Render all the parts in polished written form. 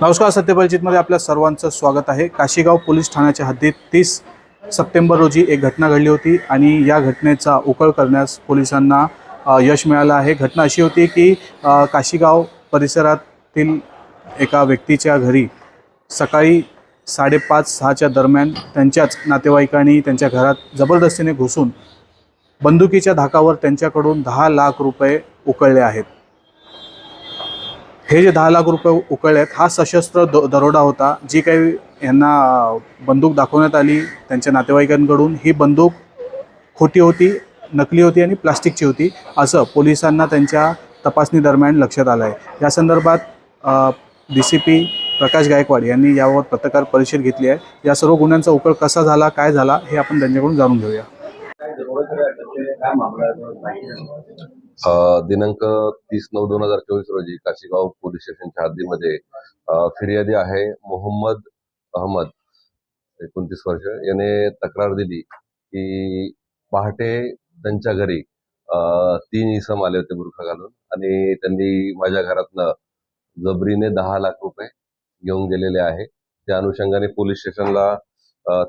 नमस्कार. सत्यपरिचितमध्ये आपल्या सर्वांचं स्वागत आहे. काशीगाव पोलीस ठाण्याच्या हद्दीत 30 सप्टेंबर रोजी एक घटना घडली होती आणि या घटनेचा उकल करण्यास पोलिसांना यश मिळालं आहे. घटना अशी होती की काशीगाव परिसरातील एका व्यक्तीच्या घरी सकाळी 5:30-6च्या दरम्यान त्यांच्याच नातेवाईकांनी त्यांच्या घरात जबरदस्तीने घुसून बंदुकीच्या धाकावर त्यांच्याकडून 10 लाख रुपये उकळले आहेत. हे जे 10 लाख रुपये उकळले आहेत, हा सशस्त्र दरोडा होता. जी काही यांना बंदूक दाखवण्यात आली त्यांच्या नातेवाईकांकडून, ही बंदूक खोटी होती, नकली होती आणि प्लास्टिकची होती, असं पोलिसांना त्यांच्या तपासणी दरम्यान लक्षात आलं आहे. या संदर्भात DCP प्रकाश गायकवाड यांनी यावर पत्रकार परिषद घेतली आहे. या सर्व गुन्ह्यांचा उकल कसा झाला, काय झाला, हे आपण त्यांच्याकडून जाणून घेऊया. दिनांक 30/9/2024 रोजी काशीगाव पोलीस स्टेशनच्या हद्दीमध्ये फिर्यादी आहे मोहम्मद अहमद 29 वर्ष याने तक्रार दिली की पहाटे त्यांच्या घरी 3 इसम आले होते बुरखा घालून आणि त्यांनी माझ्या घरातनं जबरीने 10 लाख रुपये घेऊन गेलेले आहे. त्या अनुषंगाने पोलीस स्टेशनला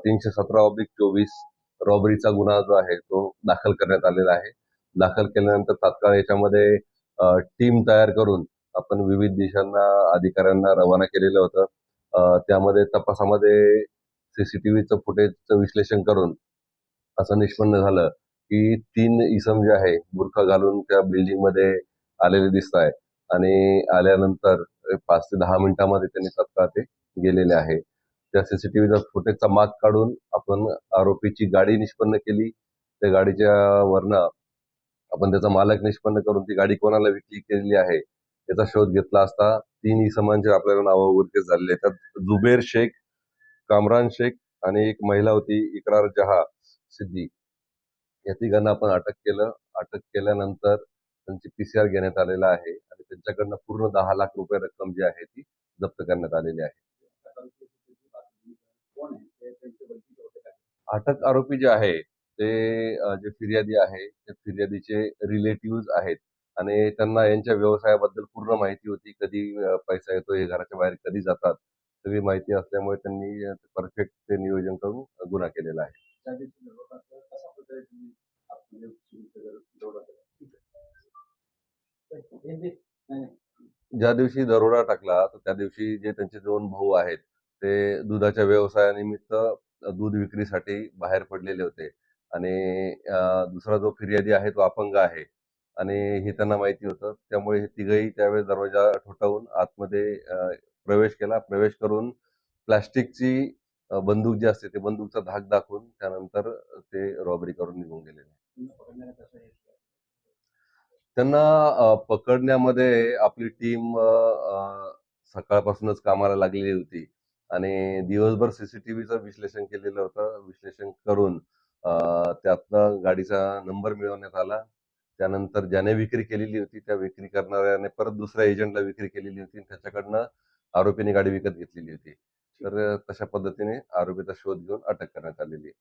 317/24 रॉबरीचा गुन्हा जो आहे तो दाखल करण्यात आलेला आहे. दाखल केल्यानंतर तात्काळ याच्यामध्ये टीम तयार करून आपण विविध दिशांना अधिकाऱ्यांना रवाना केलेलं होतं. त्यामध्ये तपासामध्ये सीसीटीव्हीचं फुटेजचं विश्लेषण करून असं निष्पन्न झालं की 3 इसम जे आहे बुरखा घालून त्या बिल्डिंगमध्ये आलेले दिसत आहे आणि आल्यानंतर 5 ते 10 मिनिटांमध्ये त्यांनी तात्काळ ते गेलेले आहे. त्या सीसीटीव्हीचा फुटेजचा माग काढून आपण आरोपीची गाडी निष्पन्न केली. त्या गाडीच्या वरनं आपण त्याचा मालक निष्पन्न करून ती गाडी कोणाला विक्री केलेली आहे याचा शोध घेतला असता 3 इसमांचे आपल्याला नावं उघडकीस झालेले. त्यात जुबेर शेख, कामरान शेख आणि एक महिला होती इकरार जहा सिद्दी. या तिघांना आपण अटक केलं. अटक केल्यानंतर त्यांची PCR घेण्यात आलेला आहे आणि त्यांच्याकडनं पूर्ण 10 लाख रुपये रक्कम जी आहे ती जप्त करण्यात आलेली आहे. अटक आरोपी जे आहे ते जे फिर्यादी आहे ते फिर्यादीचे रिलेटिव्ह आहेत आणि त्यांना यांच्या व्यवसायाबद्दल पूर्ण माहिती होती. कधी पैसा येतो, हे घराच्या बाहेर कधी जातात, सगळी माहिती असल्यामुळे त्यांनी परफेक्ट ते नियोजन करून गुन्हा केलेला आहे. ज्या दिवशी दरोडा टाकला तर त्या दिवशी जे त्यांचे 2 भाऊ आहेत ते दुधाच्या व्यवसायानिमित्त दूध विक्रीसाठी बाहेर पडलेले होते आणि दुसरा जो फिर्यादी आहे तो अपंग आहे आणि हे त्यांना माहिती होतं. त्यामुळे हे तिघही त्यावेळेस दरवाजा ठोठावून आतमध्ये प्रवेश केला. प्रवेश करून प्लास्टिकची बंदूक जी असते ते बंदूकचा धाक दाखवून त्यानंतर ते रॉबरी करून निघून गेलेले. त्यांना पकडण्यामध्ये आपली टीम सकाळपासूनच कामाला लागलेली होती आणि दिवसभर सीसीटीव्हीचं विश्लेषण केलेलं होतं. विश्लेषण करून त्यातनं गाडीचा नंबर मिळवण्यात आला. त्यानंतर ज्याने विक्री केलेली होती त्या विक्री करणाऱ्याने परत दुसऱ्या एजंटला विक्री केलेली होती आणि त्याच्याकडनं आरोपीने गाडी विकत घेतलेली होती. तर तशा पद्धतीने आरोपीचा शोध घेऊन अटक करण्यात आलेली आहे.